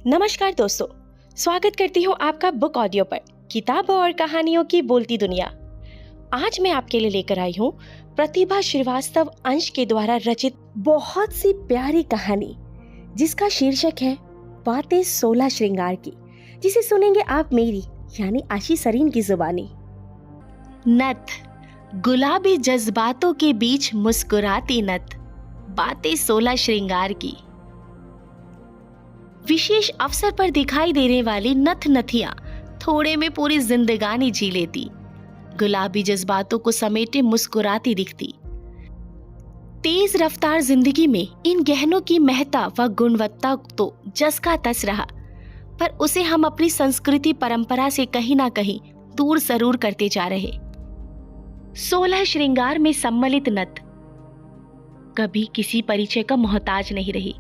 नमस्कार दोस्तों, स्वागत करती हूँ आपका बुक ऑडियो पर किताबों और कहानियों की बोलती दुनिया। आज मैं आपके लिए लेकर आई हूँ प्रतिभा श्रीवास्तव अंश के द्वारा रचित बहुत सी प्यारी कहानी, जिसका शीर्षक है बातें 16 श्रृंगार की, जिसे सुनेंगे आप मेरी यानी आशी सरीन की जुबानी। नथ, गुलाबी जज्बातों के बीच मुस्कुराती नथ, बातें 16 श्रृंगार की। विशेष अवसर पर दिखाई देने वाली नथ नथिया थोड़े में पूरी जिंदगानी जी लेती, गुलाबी जज्बातों को समेटे मुस्कुराती दिखती। तेज रफ्तार जिंदगी में इन गहनों की महत्ता व गुणवत्ता तो जस का तस रहा, पर उसे हम अपनी संस्कृति परंपरा से कहीं ना कहीं दूर जरूर करते जा रहे। 16 श्रृंगार में सम्मिलित नथ कभी किसी परिचय का मोहताज नहीं रही।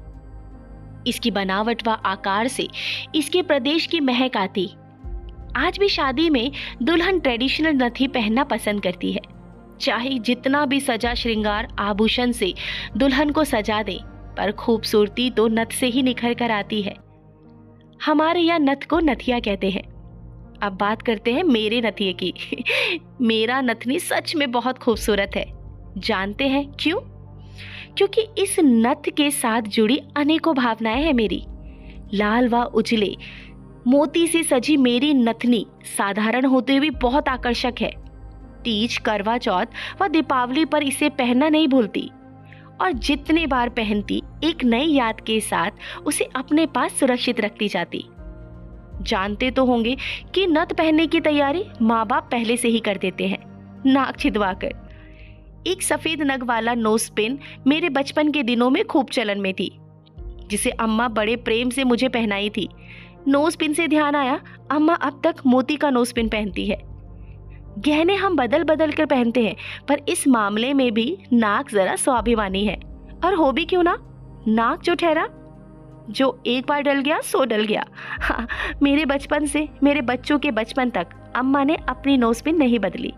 इसकी बनावट व आकार से इसके प्रदेश की महक आती। आज भी शादी में दुल्हन ट्रेडिशनल नथ ही पहनना पसंद करती है, चाहे जितना भी सजा श्रृंगार आभूषण से दुल्हन को सजा दे, पर खूबसूरती तो नथ से ही निखर कर आती है। हमारे यहाँ नथ को नथिया कहते हैं। अब बात करते हैं मेरे नथिये की। मेरा नथनी सच में बहुत खूबसूरत है। जानते हैं क्यों? क्योंकि इस नथ के साथ जुड़ी अनेकों भावनाएं हैं मेरी। लाल व उजले मोती से सजी मेरी नथनी साधारण होते हुए बहुत आकर्षक है। तीज, करवा चौथ व दीपावली पर इसे पहनना नहीं भूलती, और जितने बार पहनती एक नई याद के साथ उसे अपने पास सुरक्षित रखती जाती। जानते तो होंगे कि नथ पहनने की तैयारी माँ बाप पहले से ही कर देते हैं, नाक छिदवाकर। एक सफेद नग वाला नोज पिन मेरे बचपन के दिनों में खूब चलन में थी, जिसे अम्मा बड़े प्रेम से मुझे पहनाई थी। नोज पिन से ध्यान आया, अम्मा अब तक मोती का नोज पिन पहनती है। गहने हम बदल बदल कर पहनते हैं, पर इस मामले में भी नाक जरा स्वाभिमानी है। और हो भी क्यों ना, नाक जो ठहरा, जो एक बार डल गया सो डल गया। हाँ, मेरे बचपन से मेरे बच्चों के बचपन तक अम्मा ने अपनी नोज पिन नहीं बदली।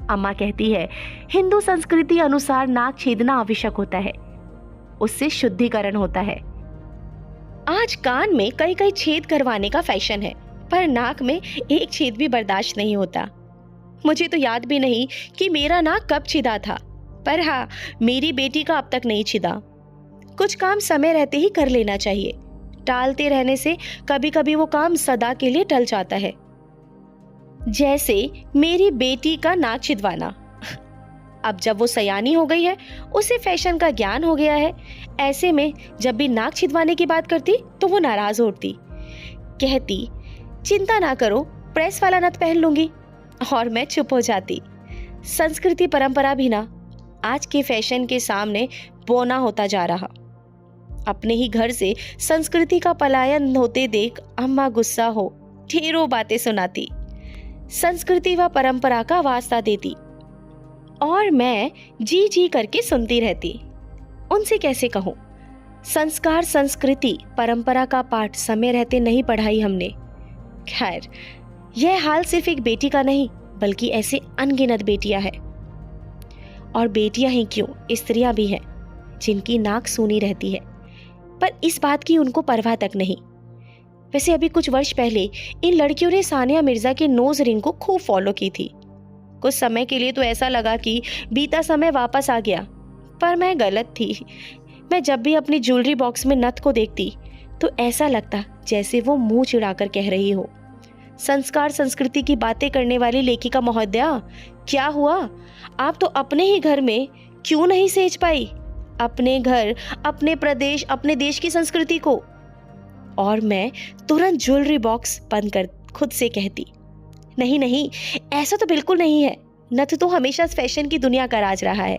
अम्मा कहती है, हिंदू संस्कृति अनुसार नाक छेदना आवश्यक होता है, उससे शुद्धिकरण होता है। आज कान में कई कई छेद करवाने का फैशन है, पर नाक में एक छेद भी बर्दाश्त नहीं होता। मुझे तो याद भी नहीं कि मेरा नाक कब छिदा था, पर हाँ, मेरी बेटी का अब तक नहीं छिदा। कुछ काम समय रहते ही कर लेना चाहिए, टालते रहने से कभी कभी वो काम सदा के लिए टल जाता है। जैसे मेरी बेटी का नाक छिदवाना। अब जब वो सयानी हो गई है, उसे फैशन का ज्ञान हो गया है, ऐसे में जब भी नाक छिदवाने की बात करती तो वो नाराज होती, कहती चिंता ना करो, प्रेस वाला नथ पहन लूंगी, और मैं चुप हो जाती। संस्कृति परंपरा भी ना आज के फैशन के सामने बौना होता जा रहा। अपने ही घर से संस्कृति का पलायन होते देख अम्मा गुस्सा हो ढेरों बातें सुनाती, संस्कृति व परंपरा का वास्ता देती, और मैं जी जी करके सुनती रहती। उनसे कैसे कहूं, संस्कार, संस्कृति, परंपरा का पाठ समय रहते नहीं पढ़ाई हमने। खैर, यह हाल सिर्फ एक बेटी का नहीं, बल्कि ऐसे अनगिनत बेटियां हैं। और बेटियां ही क्यों, स्त्रियां भी हैं जिनकी नाक सूनी रहती है, पर इस बात की उनको परवाह तक नहीं। वैसे अभी कुछ वर्ष पहले इन लड़कियों ने सानिया मिर्जा के नोज रिंग को खूब फॉलो की थी। कुछ समय के लिए तो ऐसा लगा कि बीता समय वापस आ गया, पर मैं गलत थी। मैं जब भी अपनी ज्वेलरी बॉक्स में नथ को देखती तो ऐसा लगता जैसे वो मुंह चिढ़ाकर कह रही हो, संस्कार संस्कृति की बातें करने वाली लेखिका महोदया, क्या हुआ, आप तो अपने ही घर में क्यों नहीं सेज पाई अपने घर, अपने प्रदेश, अपने देश की संस्कृति को? और मैं तुरंत ज्वेलरी बॉक्स बंद कर खुद से कहती, नहीं नहीं, ऐसा तो बिल्कुल नहीं है, नथ तो हमेशा फैशन की दुनिया का राज रहा है।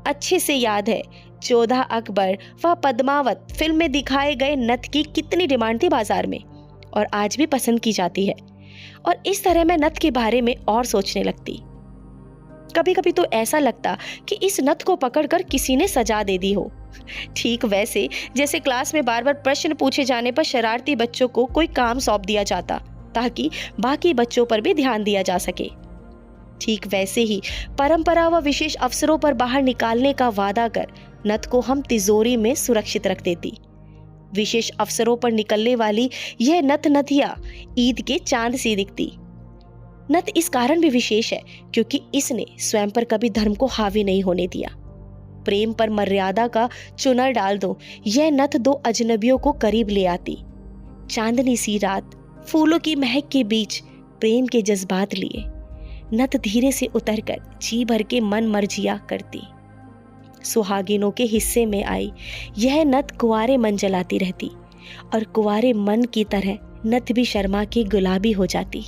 अच्छे से याद है जोधा अकबर व पद्मावत फिल्म में दिखाए गए नथ की कितनी डिमांड थी बाजार में, और आज भी पसंद की जाती है। और इस तरह मैं नथ के बारे में और सोचने लगती। कभी कभी तो ऐसा लगता कि इस नथ को पकड़कर किसी ने सजा दे दी हो, ठीक वैसे जैसे क्लास में बार बार प्रश्न पूछे जाने पर शरारती बच्चों को कोई काम सौंप दिया जाता, ताकि बाकी बच्चों पर भी ध्यान दिया जा सके। ठीक वैसे ही परंपरा व विशेष अवसरों पर बाहर निकालने का वादा कर नथ को हम तिजोरी में सुरक्षित रख देती। विशेष अवसरों पर निकलने वाली यह नथ नथिया ईद के चांद सी दिखती। नथ इस कारण भी विशेष है क्योंकि इसने स्वयं पर कभी धर्म को हावी नहीं होने दिया। प्रेम पर मर्यादा का चुनर डाल दो, यह नथ दो अजनबियों को करीब ले आती। चांदनी सी रात, फूलों की महक के बीच प्रेम के जज्बात लिए नथ धीरे से उतरकर जी भर के मन मर्जिया करती। सुहागिनों के हिस्से में आई यह नथ कुंवारे मन जलाती रहती और कुंवारे मन की तरह नथ भी शर्मा के गुलाबी हो जाती।